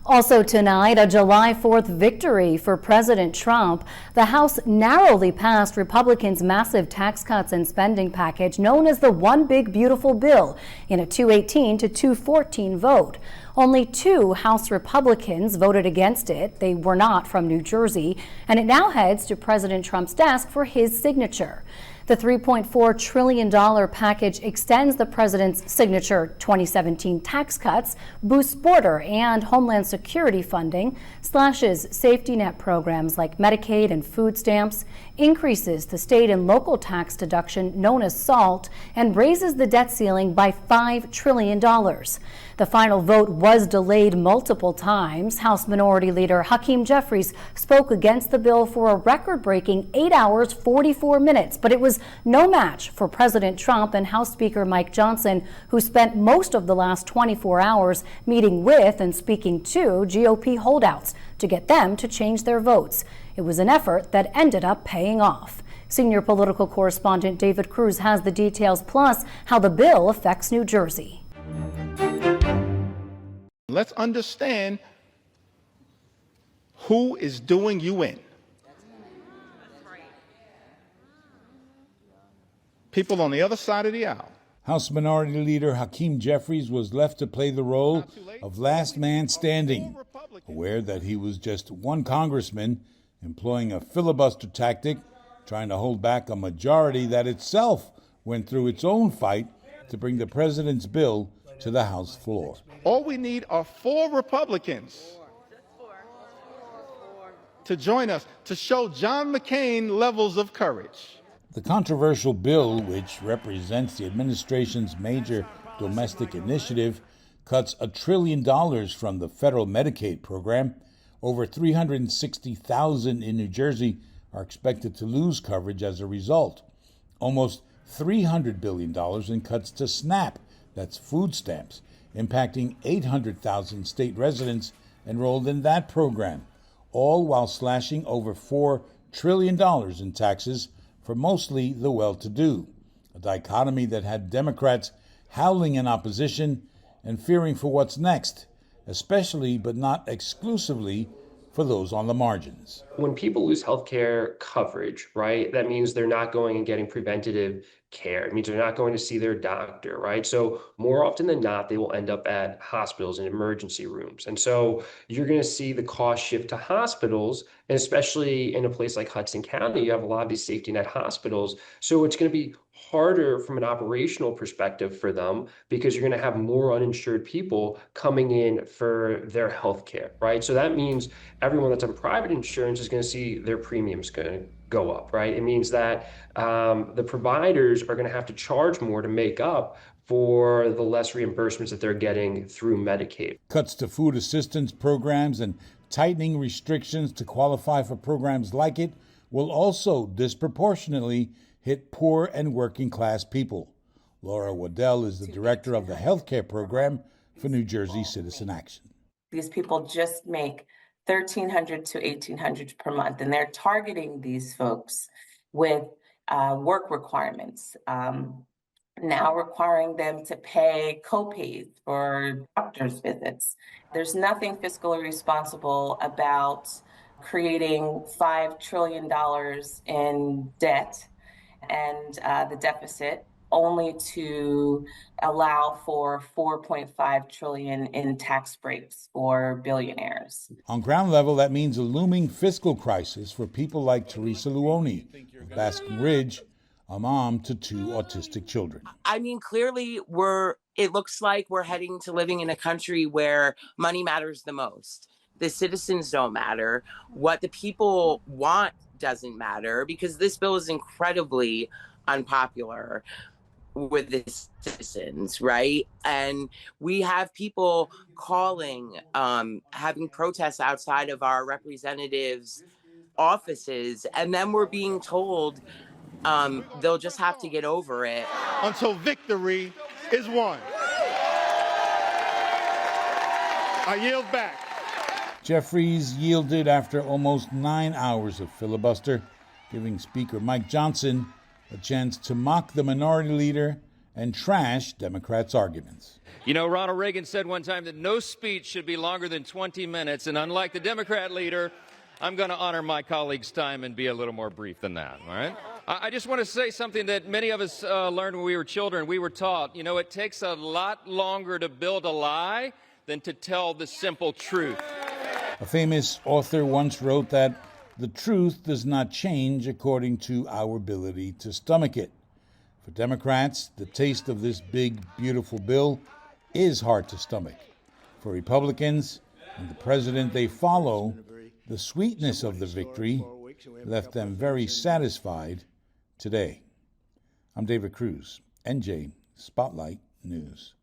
Also tonight, a July 4th victory for President Trump. The House narrowly passed Republicans' massive tax cuts and spending package known as the One Big Beautiful Bill in a 218 to 214 vote. Only 2 House Republicans voted against it. They were not from New Jersey, and it now heads to President Trump's desk for his signature. The $3.4 trillion package extends the president's signature 2017 tax cuts, boosts border and homeland security funding, slashes safety net programs like Medicaid and food stamps, increases the state and local tax deduction known as SALT, and raises the debt ceiling by $5 trillion. The final vote was delayed multiple times. House Minority Leader Hakeem Jeffries spoke against the bill for a record-breaking 8 hours, 44 minutes, but it was no match for President Trump and House Speaker Mike Johnson, who spent most of the last 24 hours meeting with and speaking to GOP holdouts to get them to change their votes. It was an effort that ended up paying off. Senior political correspondent David Cruz has the details, plus how the bill affects New Jersey. Let's understand who is doing you in. People on the other side of the aisle. House Minority Leader Hakeem Jeffries was left to play the role of last man standing, aware that he was just one congressman employing a filibuster tactic, trying to hold back a majority that itself went through its own fight to bring the president's bill to the House floor. All we need are 4 Republicans to join us to show John McCain levels of courage. The controversial bill, which represents the administration's major domestic initiative, cuts $1 trillion from the federal Medicaid program. Over 360,000 in New Jersey are expected to lose coverage as a result. Almost $300 billion in cuts to SNAP, that's food stamps, impacting 800,000 state residents enrolled in that program, all while slashing over $4 trillion in taxes for mostly the well-to-do, a dichotomy that had Democrats howling in opposition and fearing for what's next, especially but not exclusively for those on the margins. When people lose health care coverage, right, that means they're not going and getting preventative care. It means they're not going to see their doctor, right? So more often than not, they will end up at hospitals and emergency rooms. And so you're going to see the cost shift to hospitals, and especially in a place like Hudson County, you have a lot of these safety net hospitals. So it's going to be harder from an operational perspective for them because you're going to have more uninsured people coming in for their health care, right? So that means everyone that's on private insurance is going to see their premiums going to go up, right? It means that the providers are going to have to charge more to make up for the less reimbursements that they're getting through Medicaid. Cuts to food assistance programs and tightening restrictions to qualify for programs like it will also disproportionately hit poor and working class people. Laura Waddell is the director of the healthcare program for New Jersey Citizen Action. These people just make $1,300 to $1,800 per month, and they're targeting these folks with work requirements, now requiring them to pay co-pays for doctor's visits. There's nothing fiscally responsible about creating $5 trillion in debt and the deficit, only to allow for $4.5 trillion in tax breaks for billionaires. On ground level, that means a looming fiscal crisis for people like Teresa Luoni of Basking Ridge, a mom to 2 autistic children. I mean, clearly it looks like we're heading to living in a country where money matters the most. The citizens don't matter. What the people want doesn't matter, because this bill is incredibly unpopular with the citizens, right? And we have people calling, having protests outside of our representatives' offices, and then we're being told they'll just have to get over it. Until victory is won. I yield back. Jeffries yielded after almost 9 hours of filibuster, giving Speaker Mike Johnson a chance to mock the minority leader and trash Democrats' arguments. You know, Ronald Reagan said one time that no speech should be longer than 20 minutes, and unlike the Democrat leader, I'm going to honor my colleagues' time and be a little more brief than that, all right? I just want to say something that many of us learned when we were children. We were taught, you know, it takes a lot longer to build a lie than to tell the simple truth. A famous author once wrote that the truth does not change according to our ability to stomach it. For Democrats, the taste of this big, beautiful bill is hard to stomach. For Republicans and the president they follow, the sweetness of the victory left them very satisfied today. I'm David Cruz, NJ Spotlight News.